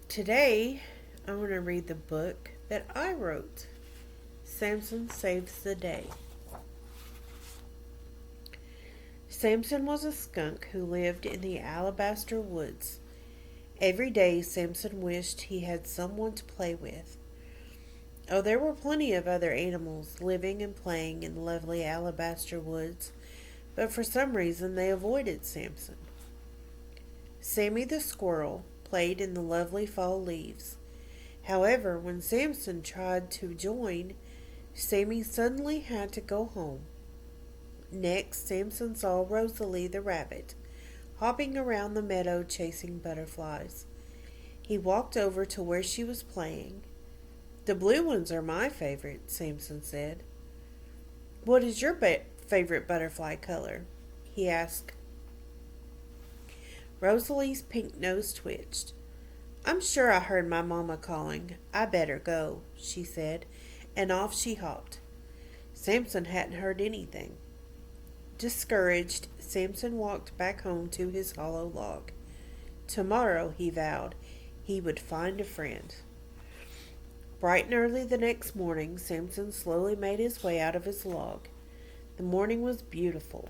Today, I'm going to read the book that I wrote, Samson Saves the Day. Samson was a skunk who lived in the alabaster woods. Every day, Samson wished he had someone to play with. Oh, there were plenty of other animals living and playing in the lovely alabaster woods, but for some reason they avoided Samson. Sammy the squirrel played in the lovely fall leaves. However, when Samson tried to join, Sammy suddenly had to go home. Next, Samson saw Rosalie the rabbit, hopping around the meadow chasing butterflies. He walked over to where she was playing. "The blue ones are my favorite," Samson said. "What is your favorite butterfly color?" he asked. Rosalie's pink nose twitched. "I'm sure I heard my mama calling. I better go," she said, and off she hopped. Samson hadn't heard anything. Discouraged, Samson walked back home to his hollow log. Tomorrow, he vowed, he would find a friend. Bright and early the next morning, Samson slowly made his way out of his log. The morning was beautiful.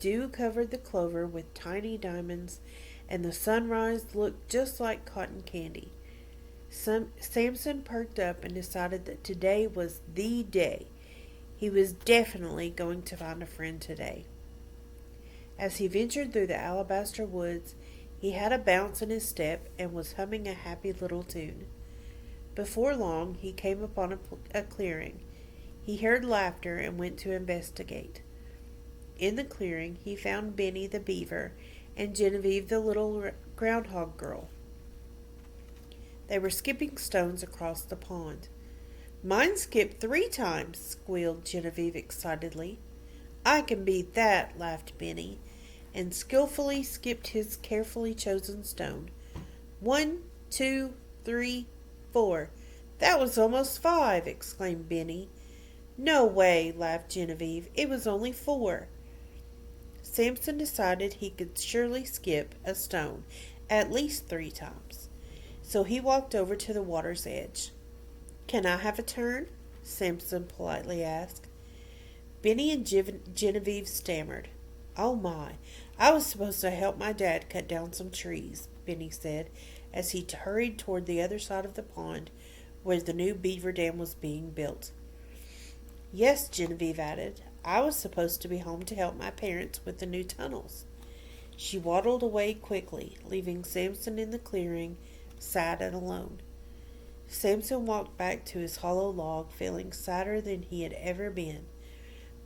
Dew covered the clover with tiny diamonds, and the sunrise looked just like cotton candy. Samson perked up and decided that today was the day. He was definitely going to find a friend today. As he ventured through the alabaster woods, he had a bounce in his step and was humming a happy little tune. Before long, he came upon a clearing. He heard laughter and went to investigate. In the clearing, he found Benny the beaver and Genevieve the little groundhog girl. They were skipping stones across the pond. "Mine skipped 3 times," squealed Genevieve excitedly. "I can beat that," laughed Benny, and skillfully skipped his carefully chosen stone. 1, 2, 3, 4. "That was almost 5," exclaimed Benny. "No way," laughed Genevieve. "It was only 4. Samson decided he could surely skip a stone at least 3 times. So he walked over to the water's edge. "Can I have a turn?" Samson politely asked. Benny and Genevieve stammered. "Oh my, I was supposed to help my dad cut down some trees," Benny said as he hurried toward the other side of the pond where the new beaver dam was being built. "Yes," Genevieve added, "I was supposed to be home to help my parents with the new tunnels." She waddled away quickly, leaving Samson in the clearing, sad and alone. Samson walked back to his hollow log, feeling sadder than he had ever been.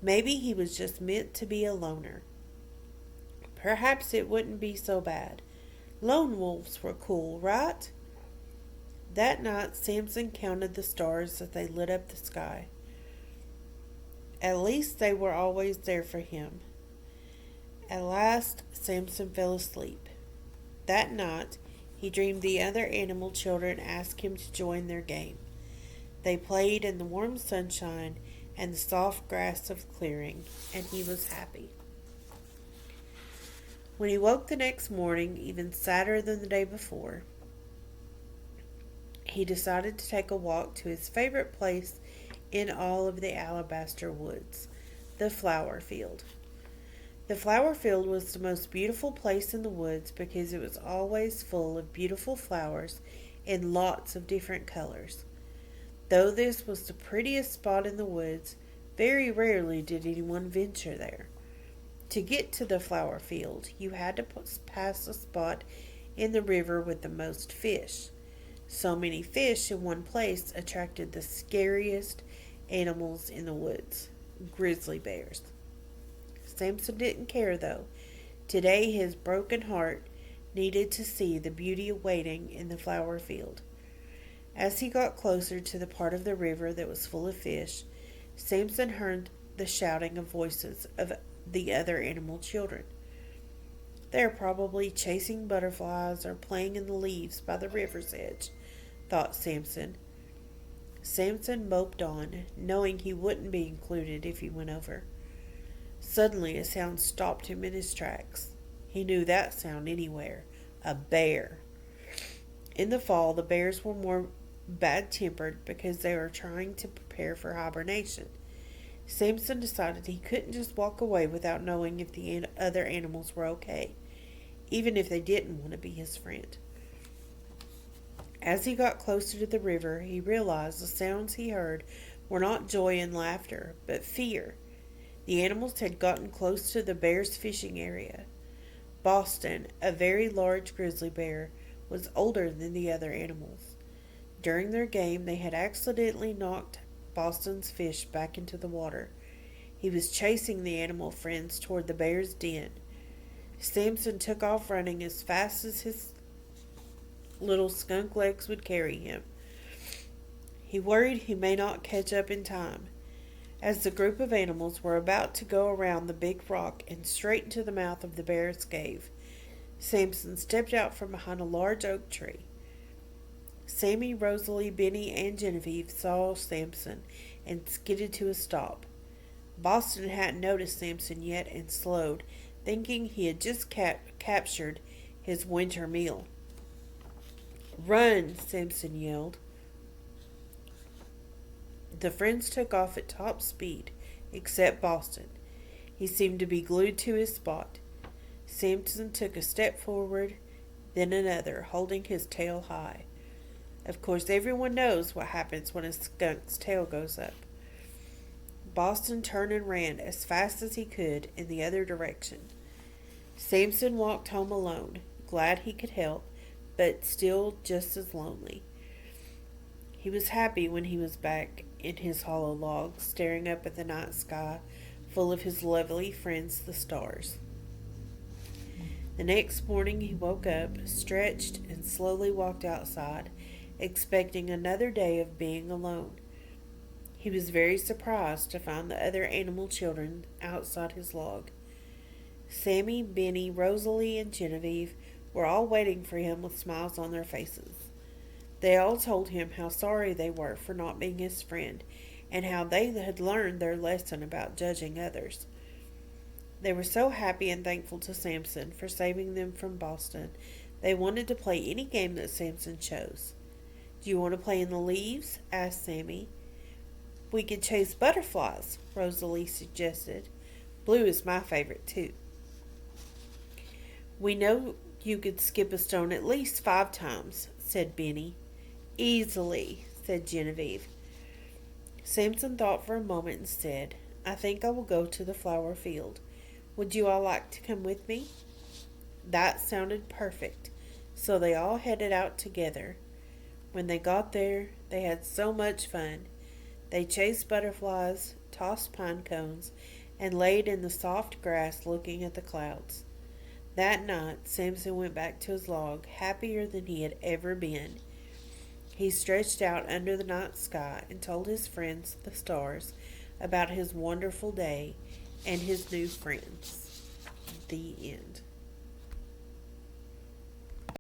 Maybe he was just meant to be a loner. Perhaps it wouldn't be so bad. Lone wolves were cool, right? That night, Samson counted the stars as they lit up the sky. At least they were always there for him. At last, Samson fell asleep. That night, he dreamed the other animal children asked him to join their game. They played in the warm sunshine and the soft grass of the clearing, and he was happy. When he woke the next morning, even sadder than the day before, he decided to take a walk to his favorite place in all of the alabaster woods, the flower field. The flower field was the most beautiful place in the woods because it was always full of beautiful flowers in lots of different colors. Though this was the prettiest spot in the woods, very rarely did anyone venture there. To get to the flower field, you had to pass a spot in the river with the most fish. So many fish in one place attracted the scariest animals in the woods, grizzly bears. Samson didn't care, though. Today his broken heart needed to see the beauty awaiting in the flower field. As he got closer to the part of the river that was full of fish, Samson heard the shouting of voices of the other animal children. "They're probably chasing butterflies or playing in the leaves by the river's edge," thought Samson. Samson moped on, knowing he wouldn't be included if he went over. Suddenly a sound stopped him in his tracks. He knew that sound anywhere. A bear. In the fall, the bears were more bad tempered because they were trying to prepare for hibernation. Samson decided he couldn't just walk away without knowing if the other animals were okay, even if they didn't want to be his friend. As he got closer to the river, he realized the sounds he heard were not joy and laughter, but fear. The animals had gotten close to the bears' fishing area. Boston, a very large grizzly bear, was older than the other animals. During their game, they had accidentally knocked Boston's fish back into the water. He was chasing the animal friends toward the bear's den. Samson took off running as fast as his little skunk legs would carry him. He worried he may not catch up in time. As the group of animals were about to go around the big rock and straight into the mouth of the bear's cave, Samson stepped out from behind a large oak tree. Sammy, Rosalie, Benny, and Genevieve saw Samson and skidded to a stop. Boston hadn't noticed Samson yet and slowed, thinking he had just captured his winter meal. "Run!" Samson yelled. The friends took off at top speed, except Boston. He seemed to be glued to his spot. Samson took a step forward, then another, holding his tail high. Of course, everyone knows what happens when a skunk's tail goes up. Boston turned and ran as fast as he could in the other direction. Samson walked home alone, glad he could help, but still just as lonely. He was happy when he was back in his hollow log, staring up at the night sky full of his lovely friends, the stars. The next morning he woke up, stretched, and slowly walked outside, expecting another day of being alone. He was very surprised to find the other animal children outside his log. Sammy, Benny, Rosalie, and Genevieve were all waiting for him with smiles on their faces. They all told him how sorry they were for not being his friend, and how they had learned their lesson about judging others. They were so happy and thankful to Samson for saving them from Boston. They wanted to play any game that Samson chose. "Do you want to play in the leaves?" asked Sammy. "We could chase butterflies," Rosalie suggested. "Blue is my favorite, too." "We know you could skip a stone at least 5 times," said Benny. "Easily," said Genevieve. Samson thought for a moment and said, "I think I will go to the flower field. Would you all like to come with me?" That sounded perfect, so they all headed out together. When they got there, they had so much fun. They chased butterflies, tossed pine cones, and laid in the soft grass looking at the clouds. That night, Samson went back to his log, happier than he had ever been. He stretched out under the night sky and told his friends, the stars, about his wonderful day and his new friends. The end.